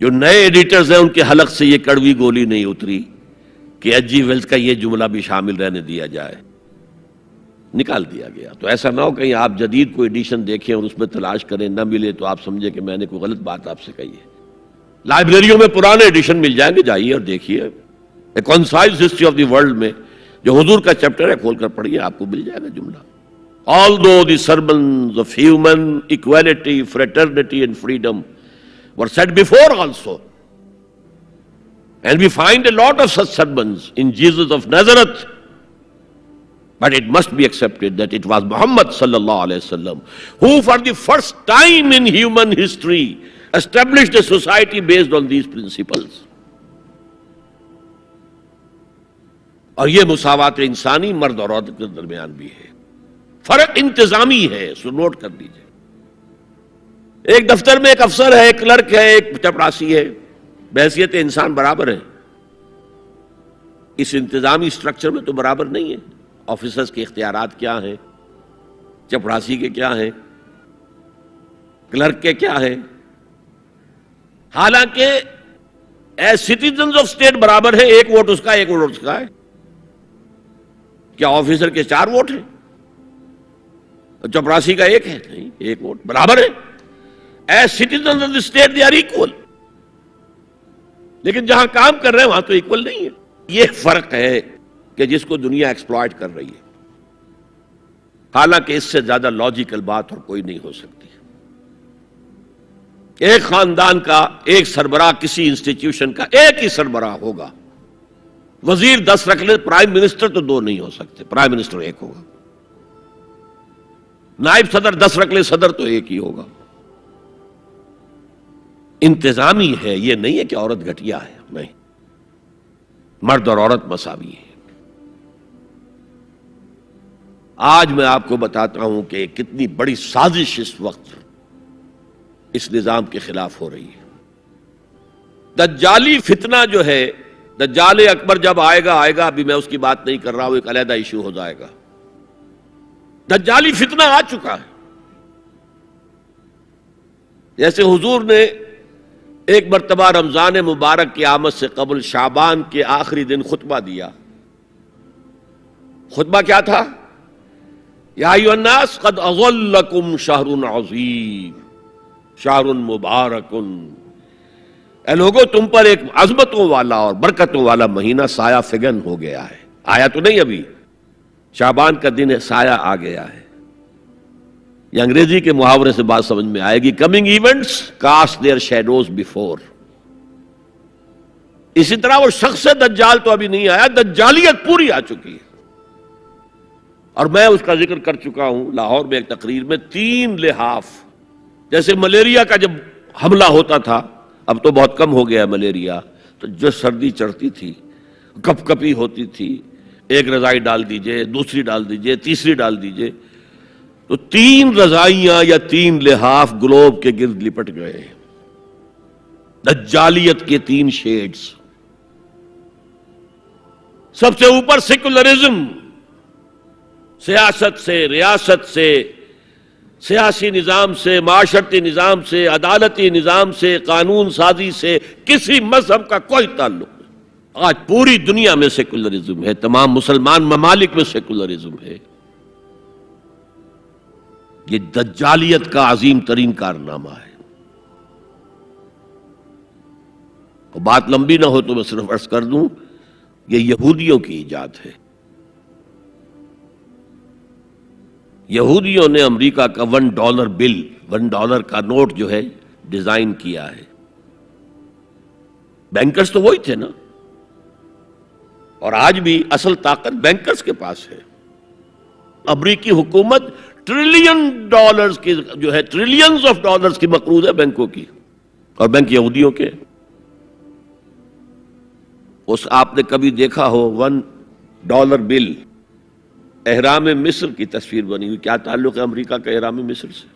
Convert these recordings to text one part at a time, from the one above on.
جو نئے ایڈیٹرز ہیں ان کے حلق سے یہ کڑوی گولی نہیں اتری کہ ایچ جی ویلز کا یہ جملہ بھی شامل رہنے دیا جائے، نکال دیا گیا۔ تو ایسا نہ ہو کہیں آپ جدید کوئی ایڈیشن دیکھیں اور اس میں تلاش کریں، نہ ملے تو آپ سمجھیں کہ میں نے کوئی غلط بات آپ سے کہی ہے۔ لائبریریوں میں پرانے ایڈیشن مل جائیں گے، جائیے اور دیکھیے، a concise history of the world میں جو حضور کا چیپٹر ہے کھول کر پڑھیے، آپ کو مل جائے گا جملہ۔ Although the sermons of human equality, fraternity and freedom were said before also, and we find a lot of such sermons in Jesus of Nazareth, but it must be accepted that it was Muhammad sallallahu alaihi wasallam who for the first time in human history established a society based on these principles. اور یہ مساوات انسانی مرد اور عورت کے درمیان بھی ہے، فرق انتظامی ہے، سو نوٹ کر لیجئے۔ ایک دفتر میں ایک افسر ہے، ایک کلرک ہے، ایک چپراسی ہے، بحیثیت انسان برابر ہے۔ اس انتظامی سٹرکچر میں تو برابر نہیں ہے۔ آفیسرز کے اختیارات کیا ہیں، چپراسی کے کیا ہیں، کلرک کے کیا ہیں، حالانکہ ایز سٹیزنز آف اسٹیٹ برابر ہے، ایک ووٹ اس کا ایک ووٹ اس کا ہے۔ کیا آفیسر کے 4 ووٹ ہیں؟ چپراسی کا ایک ہے؟ نہیں، ایک ووٹ برابر ہے۔ As citizens of the state they are equal, لیکن جہاں کام کر رہے ہیں وہاں تو ایکول نہیں ہے۔ یہ فرق ہے کہ جس کو دنیا ایکسپلائٹ کر رہی ہے، حالانکہ اس سے زیادہ لاجیکل بات اور کوئی نہیں ہو سکتی۔ ایک خاندان کا ایک سربراہ کسی انسٹیٹیوشن کا ایک ہی سربراہ ہوگا، وزیر 10 رکھ لے، پرائم منسٹر تو 2 نہیں ہو سکتے، پرائم منسٹر ایک ہوگا۔ نائب صدر 10 رکھ لے، صدر تو ایک ہی ہوگا۔ انتظامی ہے، یہ نہیں ہے کہ عورت گھٹیا ہے، نہیں، مرد اور عورت مساوی ہے۔ آج میں آپ کو بتاتا ہوں کہ کتنی بڑی سازش اس وقت اس نظام کے خلاف ہو رہی ہے۔ دجالی فتنہ جو ہے، دجال اکبر جب آئے گا، ابھی میں اس کی بات نہیں کر رہا ہوں، ایک علیحدہ ایشو ہو جائے گا۔ دجالی فتنہ آ چکا ہے۔ جیسے حضور نے ایک مرتبہ رمضان مبارک کی آمد سے قبل شعبان کے آخری دن خطبہ دیا۔ خطبہ کیا تھا؟ یا ایھا الناس قد اظلکم شہر عظیم شہر مبارک، اے لوگو تم پر ایک عظمتوں والا اور برکتوں والا مہینہ سایہ فگن ہو گیا ہے۔ آیا تو نہیں ابھی، شعبان کا دن ہے، سایہ آ گیا ہے۔ یہ انگریزی کے محاورے سے بات سمجھ میں آئے گی، coming events cast their shadows before. اسی طرح وہ شخص دجال تو ابھی نہیں آیا، دجالیت پوری آ چکی ہے۔ اور میں اس کا ذکر کر چکا ہوں لاہور میں ایک تقریر میں، 3 لحاف، جیسے ملیریا کا جب حملہ ہوتا تھا، اب تو بہت کم ہو گیا ملیریا، تو جو سردی چڑھتی تھی، کپ کپی ہوتی تھی، ایک رضائی ڈال دیجئے، دوسری ڈال دیجئے، تیسری ڈال دیجئے، تو 3 رضائیاں یا 3 لحاف گلوب کے گرد لپٹ گئے۔ دجالیت کے 3 شیڈز۔ سب سے اوپر سیکولرزم، سیاست سے، ریاست سے، سیاسی نظام سے، معاشرتی نظام سے، عدالتی نظام سے، قانون سازی سے کسی مذہب کا کوئی تعلق نہیں۔ آج پوری دنیا میں سیکولرزم ہے، تمام مسلمان ممالک میں سیکولرزم ہے۔ یہ دجالیت کا عظیم ترین کارنامہ ہے۔ بات لمبی نہ ہو تو میں صرف عرض کر دوں، یہ یہودیوں کی ایجاد ہے۔ یہودیوں نے امریکہ کا $1 بل، $1 کا نوٹ جو ہے ڈیزائن کیا ہے۔ بینکرز تو وہی تھے نا، اور آج بھی اصل طاقت بینکرز کے پاس ہے۔ امریکی حکومت $1 کی جو ہے $ٹریلینز کی مقروض ہے بینکوں کی، اور بینک یہودیوں کے۔ اس آپ نے کبھی دیکھا ہو $1 بل، احرام مصر کی تصویر بنی ہوئی؟ کیا تعلق ہے امریکہ کا احرام مصر سے؟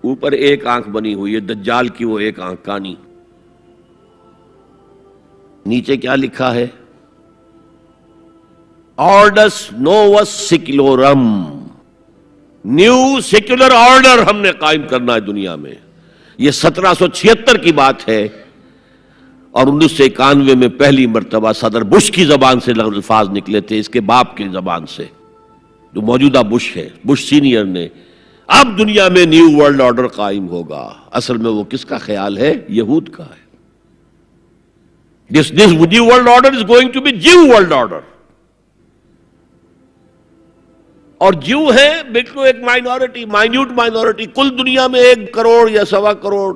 اوپر ایک آنکھ بنی ہوئی ہے، دجال کی وہ ایک آنکھ کانی۔ نیچے کیا لکھا ہے؟ آرڈس نووس سیکولورم، نیو سیکولر آرڈر ہم نے قائم کرنا ہے دنیا میں۔ یہ 1776 کی بات ہے، اور 1991 میں پہلی مرتبہ صدر بش کی زبان سے الفاظ نکلے تھے، اس کے باپ کی زبان سے، جو موجودہ بش ہے، بش سینئر نے، اب دنیا میں نیو ورلڈ آرڈر قائم ہوگا۔ اصل میں وہ کس کا خیال ہے؟ یہود کا ہے۔ This new world order is going to be Jew world order. اور جو ہے بالکل ایک مائنورٹی، مائنیوٹ مائنورٹی، کل دنیا میں 1 کروڑ یا 1.25 کروڑ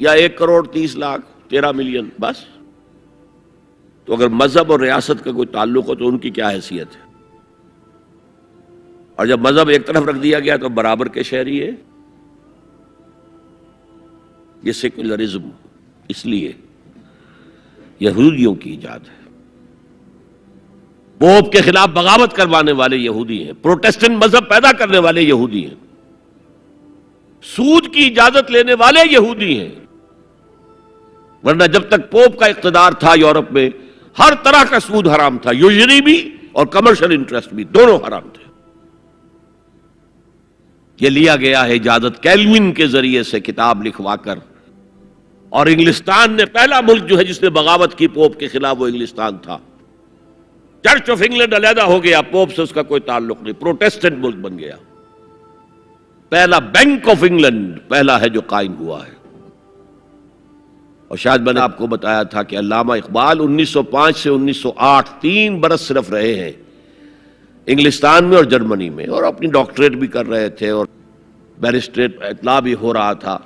یا 1 کروڑ 30 لاکھ 13 ملین بس۔ تو اگر مذہب اور ریاست کا کوئی تعلق ہو تو ان کی کیا حیثیت ہے؟ اور جب مذہب ایک طرف رکھ دیا گیا تو برابر کے شہری ہے۔ یہ سیکولرزم اس لیے یہودیوں کی ایجاد ہے۔ پوپ کے خلاف بغاوت کروانے والے یہودی ہیں، پروٹیسٹنٹ مذہب پیدا کرنے والے یہودی ہیں، سود کی اجازت لینے والے یہودی ہیں۔ ورنہ جب تک پوپ کا اقتدار تھا یورپ میں، ہر طرح کا سود حرام تھا، یوزری بھی اور کمرشل انٹرسٹ بھی، دونوں حرام تھے۔ یہ لیا گیا ہے اجازت کیلوین کے ذریعے سے کتاب لکھوا کر، اور انگلستان نے پہلا ملک جو ہے جس نے بغاوت کی پوپ کے خلاف، وہ انگلستان تھا۔ چرچ آف انگلینڈ علیحدہ ہو گیا، پوپ سے اس کا کوئی تعلق نہیں، پروٹیسٹنٹ ملک بن گیا۔ پہلا بینک آف انگلینڈ پہلا ہے جو قائم ہوا ہے۔ اور شاید میں نے آپ کو بتایا تھا کہ علامہ اقبال 1905 سے 1908 3 برس صرف رہے ہیں انگلستان میں اور جرمنی میں، اور اپنی ڈاکٹریٹ بھی کر رہے تھے اور بیرسٹریٹ اطلاع بھی ہو رہا تھا،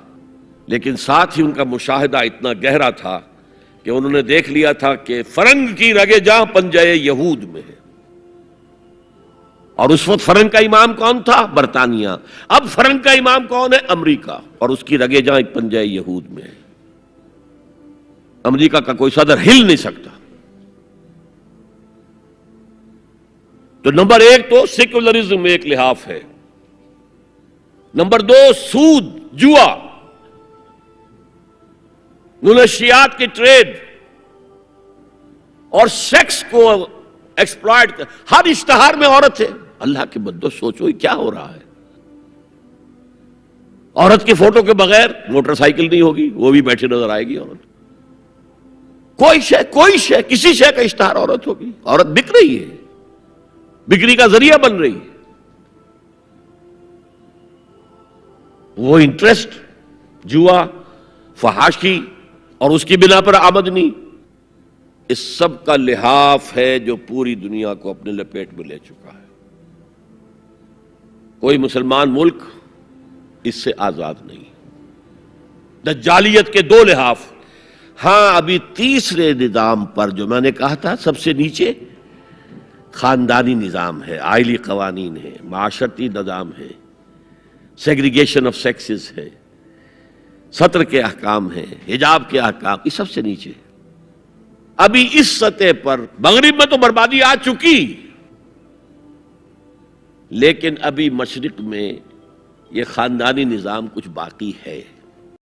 لیکن ساتھ ہی ان کا مشاہدہ اتنا گہرا تھا کہ انہوں نے دیکھ لیا تھا کہ فرنگ کی رگے جاں پنجے یہود میں ہے۔ اور اس وقت فرنگ کا امام کون تھا؟ برطانیہ۔ اب فرنگ کا امام کون ہے؟ امریکہ، اور اس کی رگے جاں پنجے یہود میں ہے۔ امریکہ کا کوئی صدر ہل نہیں سکتا۔ تو نمبر 1 تو سیکولرزم ایک لحاف ہے، نمبر 2 سود، جوا، منشیات کی ٹریڈ اور سیکس کو ایکسپلائٹ، ہر اشتہار میں عورت ہے۔ اللہ کے بندو سوچو یہ کیا ہو رہا ہے؟ عورت کی فوٹو کے بغیر موٹر سائیکل نہیں ہوگی، وہ بھی بیٹھی نظر آئے گی عورت۔ کوئی شے کسی شے کا اشتہار عورت ہوگی، عورت بک رہی ہے، بکری کا ذریعہ بن رہی ہے۔ وہ انٹرسٹ، جوا، فحاشی اور اس کی بنا پر آمدنی، اس سب کا لحاف ہے جو پوری دنیا کو اپنے لپیٹ میں لے چکا ہے۔ کوئی مسلمان ملک اس سے آزاد نہیں۔ دجالیت کے 2 لحاف۔ ہاں ابھی تیسرے نظام پر جو میں نے کہا تھا سب سے نیچے خاندانی نظام ہے، آئلی قوانین ہے، معاشرتی نظام ہے، سیگریگیشن آف سیکسز ہے، سطر کے احکام ہیں، حجاب کے احکام، یہ سب سے نیچے۔ ابھی اس سطح پر مغرب میں تو بربادی آ چکی، لیکن ابھی مشرق میں یہ خاندانی نظام کچھ باقی ہے۔